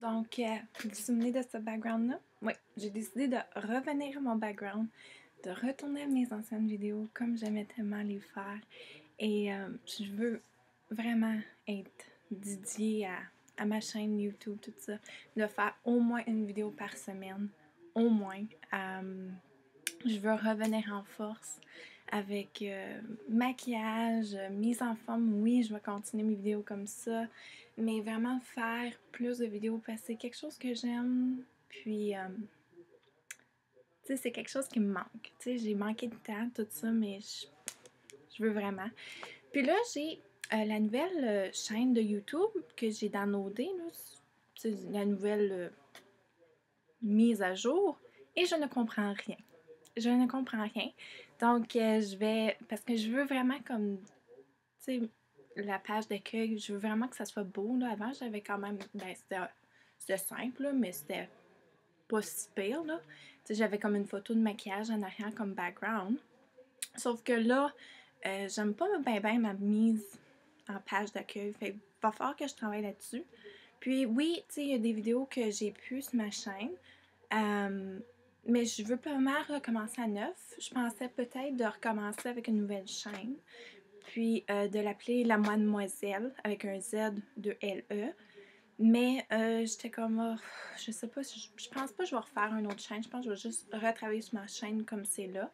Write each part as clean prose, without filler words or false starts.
Donc, vous vous souvenez de ce background-là? Oui, j'ai décidé de revenir à mon background, de retourner à mes anciennes vidéos comme j'aimais tellement les faire. Et je veux vraiment être dédiée à ma chaîne YouTube, tout ça, de faire au moins une vidéo par semaine, au moins. Je veux revenir en force avec maquillage, mise en forme. Oui, je vais continuer mes vidéos comme ça, mais vraiment faire plus de vidéos parce que c'est quelque chose que j'aime. Puis, tu sais, c'est quelque chose qui me manque. Tu sais, j'ai manqué de temps, tout ça, mais je veux vraiment. Puis là, j'ai la nouvelle chaîne de YouTube que j'ai downloadée, c'est la nouvelle mise à jour, et je ne comprends rien. Je ne comprends rien. Donc, je vais. Parce que je veux vraiment comme. Tu sais, la page d'accueil, je veux vraiment que ça soit beau. Là. Avant, j'avais quand même. Ben, c'était simple, là, mais c'était pas si pire. Là. Tu sais, j'avais comme une photo de maquillage en arrière comme background. Sauf que là, j'aime pas ben ma mise en page d'accueil. Fait qu'il va falloir que je travaille là-dessus. Puis oui, tu sais, il y a des vidéos que j'ai pu sur ma chaîne. Mais je veux pas mal recommencer à neuf. Je pensais peut-être de recommencer avec une nouvelle chaîne. Puis de l'appeler La Mademoiselle avec un Z de L-E. Mais j'étais comme, oh, je sais pas, je pense pas que je vais refaire une autre chaîne. Je pense que je vais juste retravailler sur ma chaîne comme c'est là.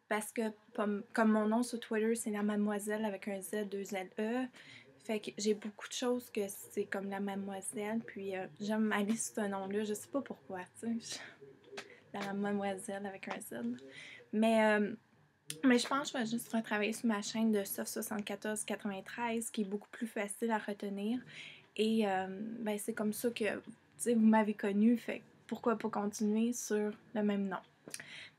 Parce que comme mon nom sur Twitter, c'est La Mademoiselle avec un Z, deux L-E. Fait que j'ai beaucoup de choses que c'est comme La Mademoiselle. Puis j'aime aller sur ce nom-là. Je sais pas pourquoi, tu sais. La Mademoiselle avec un Z. Mais, mais je pense que je vais juste retravailler sur ma chaîne de Soft 7493 qui est beaucoup plus facile à retenir. Et ben, c'est comme ça que vous m'avez connu. Fait pourquoi pas continuer sur le même nom.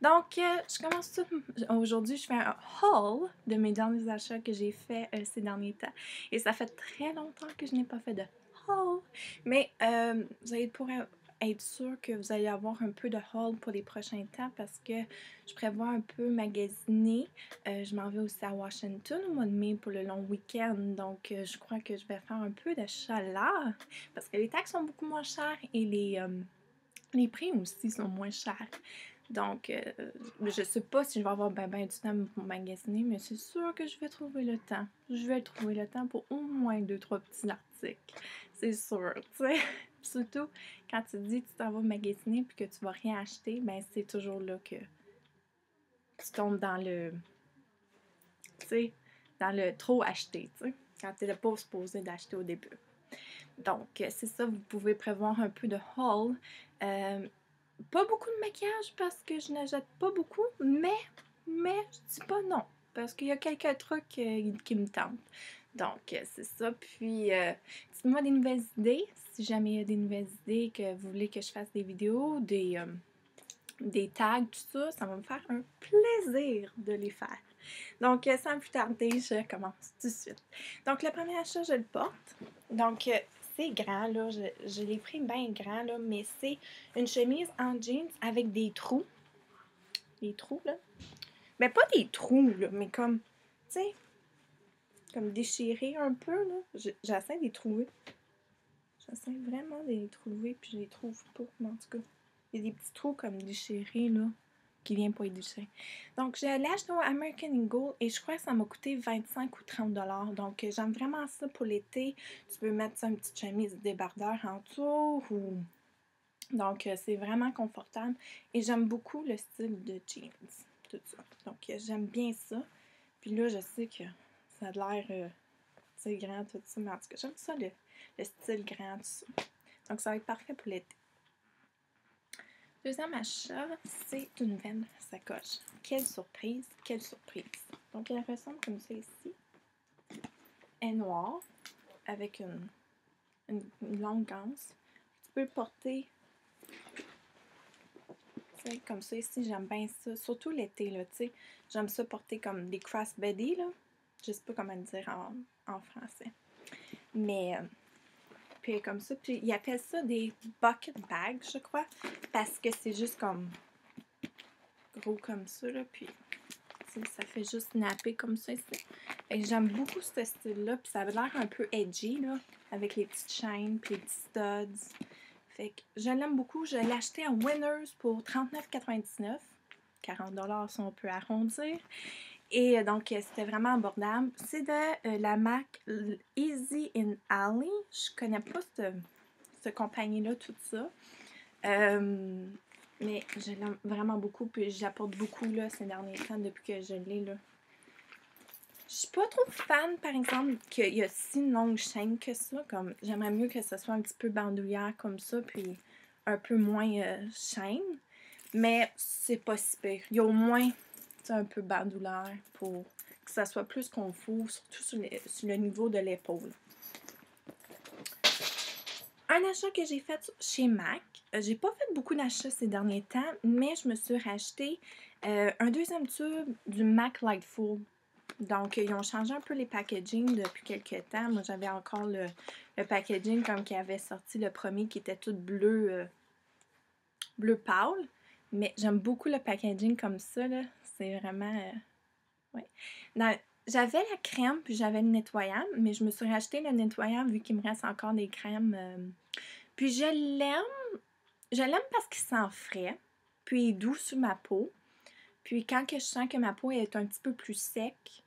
Donc, je commence tout. Aujourd'hui, je fais un haul de mes derniers achats que j'ai fait ces derniers temps. Et ça fait très longtemps que je n'ai pas fait de haul. Mais vous allez pouvoir être sûr que vous allez avoir un peu de haul pour les prochains temps parce que je prévois un peu magasiner. Je m'en vais aussi à Washington au mois de mai pour le long week-end. Donc, je crois que je vais faire un peu d'achat là parce que les taxes sont beaucoup moins chères et les prix aussi sont moins chers. Donc, je sais pas si je vais avoir ben du temps pour magasiner, mais c'est sûr que je vais trouver le temps. Je vais trouver le temps pour au moins 2-3 petits articles. C'est sûr, tu sais. Surtout, quand tu te dis que tu t'en vas magasiner puis que tu vas rien acheter, ben c'est toujours là que tu tombes dans le... Tu sais, dans le trop acheter, tu sais. Quand tu n'es pas supposé d'acheter au début. Donc, c'est ça, vous pouvez prévoir un peu de haul. Pas beaucoup de maquillage parce que je n'achète pas beaucoup, mais je dis pas non parce qu'il y a quelques trucs qui me tentent. Donc, c'est ça. Puis, dites-moi des nouvelles idées. Si jamais il y a des nouvelles idées que vous voulez que je fasse des vidéos, des tags, tout ça, ça va me faire un plaisir de les faire. Donc, sans plus tarder, je commence tout de suite. Donc, le premier achat, je le porte. Donc, c'est grand, là. Je l'ai pris bien grand, là, mais c'est une chemise en jeans avec des trous. Des trous, là. Mais pas des trous, là, mais comme, tu sais, comme déchirés un peu, là. J'essaie de les trouver. J'essaie vraiment de les trouver, puis je les trouve pas, mais en tout cas. Il y a des petits trous comme déchirés, là, qui viennent pas être déchirés. Donc, j'ai acheté au American Eagle et je crois que ça m'a coûté 25 ou 30 $. Donc, j'aime vraiment ça pour l'été. Tu peux mettre ça, une petite chemise débardeur en dessous ou... Donc, c'est vraiment confortable. Et j'aime beaucoup le style de jeans, tout ça. Donc, j'aime bien ça. Puis là, je sais que ça a l'air, tu sais, grand, tout ça. Mais en tout cas, j'aime ça, le style grand, tout ça. Donc, ça va être parfait pour l'été. Deuxième achat, c'est une nouvelle sacoche. Quelle surprise, quelle surprise. Donc, elle ressemble comme ça ici. Elle est noire, avec une longue ganse. Tu peux le porter, tu sais, comme ça ici. J'aime bien ça, surtout l'été, là, tu sais. J'aime ça porter comme des crossbody, là. Je sais pas comment le dire en français. Mais... puis comme ça, puis ils appellent ça des bucket bags, je crois, parce que c'est juste comme gros comme ça, là, puis ça fait juste napper comme ça ici. Fait que j'aime beaucoup ce style-là, puis ça a l'air un peu edgy, là, avec les petites chaînes, puis les petits studs. Fait que je l'aime beaucoup. Je l'ai acheté à Winners pour 39,99 $. 40 $ si on peut arrondir. Et donc, c'était vraiment abordable. C'est de la marque Easy in Alley. Je connais pas cette compagnie-là, tout ça. Mais je l'aime vraiment beaucoup, puis j'apporte beaucoup là, ces derniers temps depuis que je l'ai. Là. Je suis pas trop fan, par exemple, qu'il y a si longue chaîne que ça. Comme j'aimerais mieux que ce soit un petit peu bandoulière comme ça, puis un peu moins chaîne. Mais c'est pas si pire. Il y a au moins un peu bandoulière pour que ça soit plus confort, surtout sur le niveau de l'épaule. Un achat que j'ai fait chez MAC. J'ai pas fait beaucoup d'achats ces derniers temps, mais je me suis racheté un deuxième tube du MAC Lightful. Donc, ils ont changé un peu les packaging depuis quelques temps. Moi, j'avais encore le packaging comme qui avait sorti le premier qui était tout bleu, bleu pâle. Mais j'aime beaucoup le packaging comme ça, là. C'est vraiment... ouais. J'avais la crème, puis j'avais le nettoyable, mais je me suis racheté le nettoyable vu qu'il me reste encore des crèmes. Puis je l'aime. Je l'aime parce qu'il sent frais, puis il est doux sur ma peau. Puis quand que je sens que ma peau est un petit peu plus sec,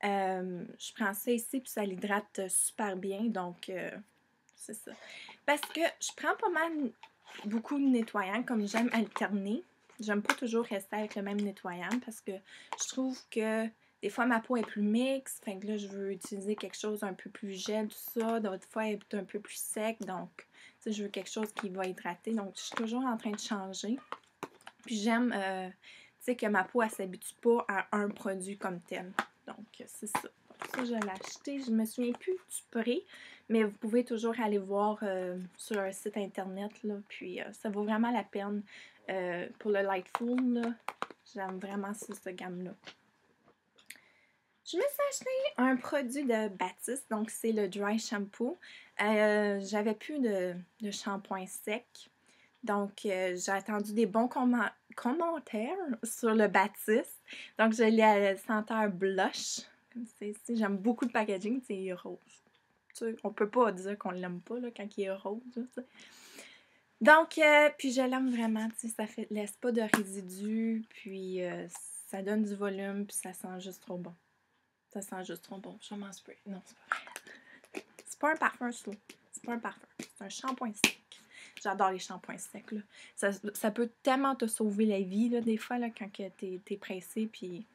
je prends ça ici, puis ça l'hydrate super bien. Donc, c'est ça. Parce que je prends pas mal beaucoup de nettoyants, comme j'aime alterner. J'aime pas toujours rester avec le même nettoyant parce que je trouve que des fois ma peau est plus mixte. Fait que là, je veux utiliser quelque chose un peu plus gel, tout ça. D'autres fois, elle est un peu plus sec. Donc, tu sais, je veux quelque chose qui va hydrater. Donc, je suis toujours en train de changer. Puis j'aime, tu sais, que ma peau, elle s'habitue pas à un produit comme tel. Donc, c'est ça. Donc, ça, je l'ai acheté. Je me souviens plus du prix, mais vous pouvez toujours aller voir sur un site internet, là. Puis, ça vaut vraiment la peine. Pour le Lightful, là, j'aime vraiment cette gamme-là. Je me suis acheté un produit de Baptiste, donc c'est le Dry Shampoo. J'avais plus de shampoing sec. Donc, j'ai attendu des bons commentaires sur le Baptiste. Donc, je l'ai à la senteur blush. Comme c'est ici. J'aime beaucoup le packaging, c'est rose. Tu sais, on peut pas dire qu'on l'aime pas là, quand il est rose. Là, donc, puis je l'aime vraiment. Tu sais, ça laisse pas de résidus. Puis, ça donne du volume. Puis, ça sent juste trop bon. Ça sent juste trop bon. Je m'en spray. Non, c'est pas vrai. C'est pas un parfum slow. C'est pas un parfum. C'est un shampoing sec. J'adore les shampoings secs, là. Ça peut tellement te sauver la vie, là, des fois, là, quand t'es pressé, puis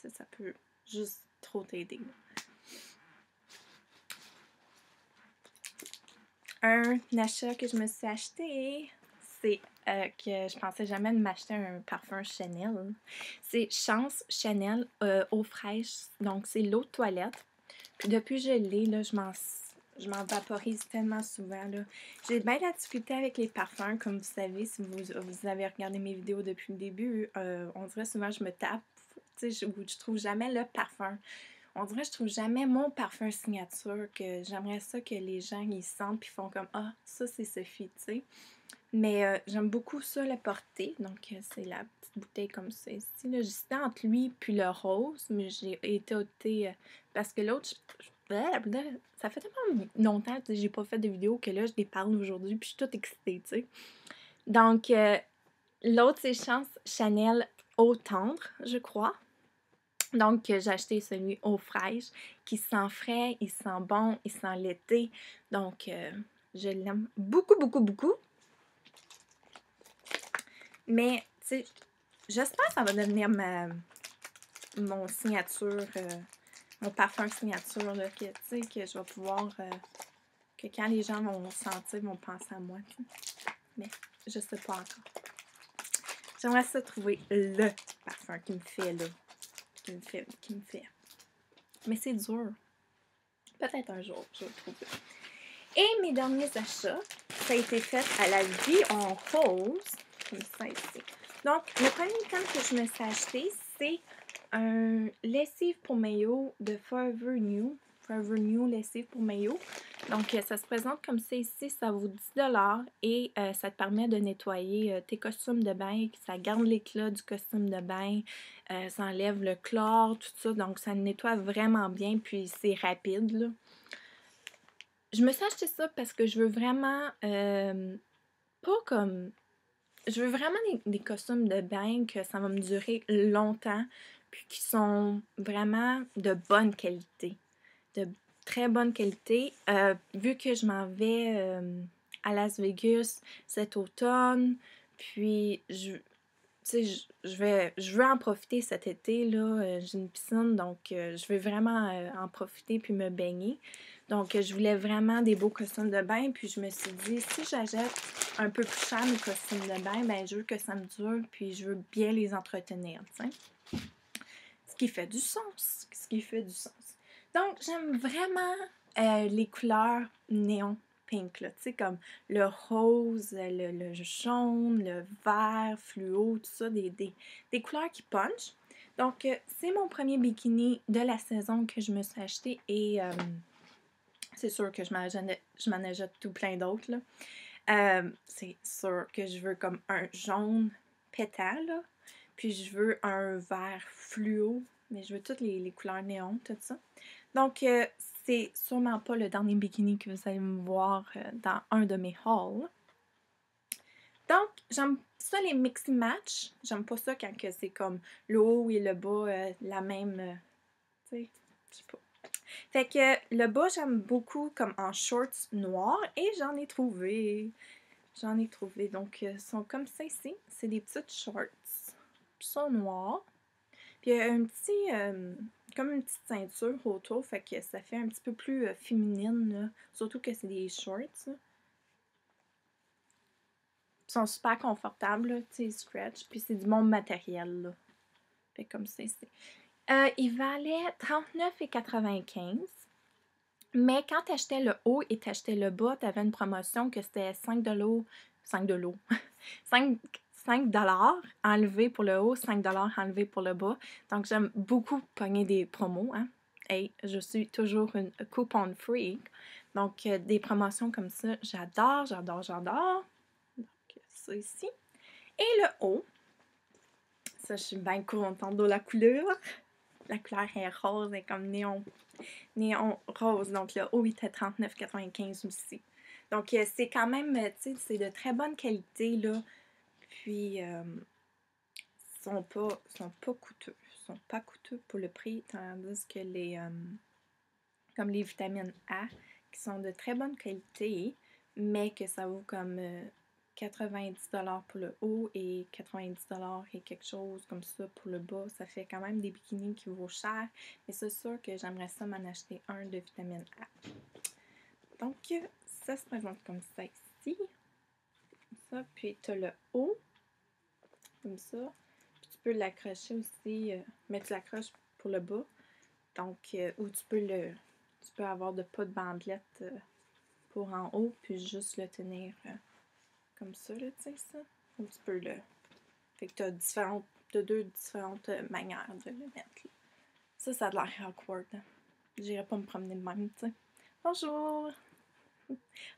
ça peut juste trop t'aider. Un achat que je me suis acheté, c'est que je pensais jamais de m'acheter un parfum Chanel. C'est Chance Chanel eau fraîche. Donc, c'est l'eau de toilette. Puis depuis que je l'ai, là, je m'en vaporise tellement souvent. J'ai bien de la difficulté avec les parfums, comme vous savez, si vous avez regardé mes vidéos depuis le début. On dirait souvent que je me tape, tu sais, je trouve jamais le parfum. On dirait que je trouve jamais mon parfum signature, que j'aimerais ça que les gens ils sentent puis font comme ah, ça c'est Sophie, tu sais. Mais j'aime beaucoup ça le porter, donc c'est la petite bouteille comme ça ici. J'hésitais entre lui puis le rose, mais j'ai été optée parce que l'autre, ça fait tellement longtemps que j'ai pas fait de vidéo que là je les parle aujourd'hui puis je suis toute excitée, tu sais. Donc l'autre c'est Chance Chanel eau tendre, je crois. Donc, j'ai acheté celui eau fraîche qui sent frais, il sent bon, il sent l'été. Donc, je l'aime beaucoup, beaucoup, beaucoup. Mais, tu sais, j'espère que ça va devenir mon signature, mon parfum signature, là, que, tu sais, que je vais pouvoir, que quand les gens vont sentir, ils vont penser à moi. T'sais. Mais, je sais pas encore. J'aimerais ça trouver le parfum qui me fait, là. Qui me fait. Mais c'est dur. Peut-être un jour, je vais le trouver. Et mes derniers achats, ça a été fait à la vie en rose. Comme ça ici. Donc, le premier item que je me suis acheté, c'est un lessive pour maillot de Forever New. Forever New lessive pour maillot. Donc, ça se présente comme ça ici, ça vaut 10$ et ça te permet de nettoyer tes costumes de bain, ça garde l'éclat du costume de bain, ça enlève le chlore, tout ça, donc ça nettoie vraiment bien, puis c'est rapide, là. Je me suis acheté ça parce que je veux vraiment, pas comme... Je veux vraiment des costumes de bain que ça va me durer longtemps, puis qui sont vraiment de bonne qualité. De très bonne qualité. Vu que je m'en vais à Las Vegas cet automne, puis je veux en profiter cet été, là. J'ai une piscine, donc je veux vraiment en profiter puis me baigner. Donc, je voulais vraiment des beaux costumes de bain, puis je me suis dit, si j'achète un peu plus cher mes costumes de bain, ben je veux que ça me dure, puis je veux bien les entretenir, tu sais. Ce qui fait du sens. Ce qui fait du sens. Donc, j'aime vraiment les couleurs néon pink, là, tu sais, comme le rose, le jaune, le vert, fluo, tout ça, des couleurs qui punchent. Donc, c'est mon premier bikini de la saison que je me suis acheté et c'est sûr que je m'en achète tout plein d'autres, là. C'est sûr que je veux comme un jaune pétant, là. Puis je veux un vert fluo, mais je veux toutes les couleurs néon, tout ça. Donc, c'est sûrement pas le dernier bikini que vous allez me voir dans un de mes hauls. Donc, j'aime ça les mix match. J'aime pas ça quand c'est comme le haut et le bas la même, tu sais, je sais pas. Fait que le bas, j'aime beaucoup comme en shorts noirs et j'en ai trouvé. J'en ai trouvé. Donc, ils sont comme ça ici. C'est des petites shorts. Ils sont noirs. Puis il y a un petit, comme une petite ceinture autour, fait que ça fait un petit peu plus féminine, là. Surtout que c'est des shorts, là. Ils sont super confortables, là, tu sais, stretch. Puis c'est du bon matériel, là. Fait comme ça ici. Il valait 39,95. Mais quand tu achetais le haut et tu achetais le bas, tu avais une promotion que c'était 5$, 5$, 5$ enlevé pour le haut, 5$ enlevé pour le bas. Donc, j'aime beaucoup pogner des promos, hein. Et je suis toujours une coupon freak. Donc, des promotions comme ça, j'adore, j'adore, j'adore. Donc, ça ici. Et le haut, ça, je suis bien contente de la couleur. La couleur est rose, elle est comme néon rose. Donc, le haut était 39,95 aussi. Donc, c'est quand même, tu sais, c'est de très bonne qualité, là. Puis, sont pas coûteux. Ils sont pas coûteux pour le prix, tandis que comme les vitamines A, qui sont de très bonne qualité, mais que ça vaut comme 90$ pour le haut et 90$ et quelque chose comme ça pour le bas. Ça fait quand même des bikinis qui vaut cher, mais c'est sûr que j'aimerais ça m'en acheter un de vitamine A. Donc, ça se présente comme ça ici. Comme ça, puis tu as le haut, comme ça. Puis tu peux l'accrocher aussi, mais tu l'accroches pour le bas. Donc, ou tu peux avoir pas de bandelette pour en haut, puis juste le tenir comme ça, là, tu sais, ça. Ou tu peux le... Fait que t'as deux différentes manières de le mettre, là. Ça a l'air awkward, hein. J'irais pas me promener de même, tu sais. Bonjour!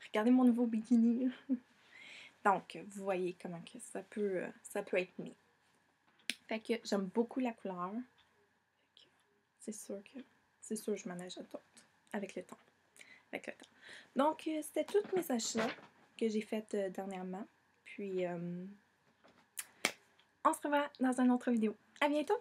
Regardez mon nouveau bikini. Donc, vous voyez comment que ça peut être mis. Fait que j'aime beaucoup la couleur. C'est sûr que je m'en achète d'autres avec le temps. Donc, c'était tous mes achats que j'ai faits dernièrement. Puis, on se revoit dans une autre vidéo. À bientôt!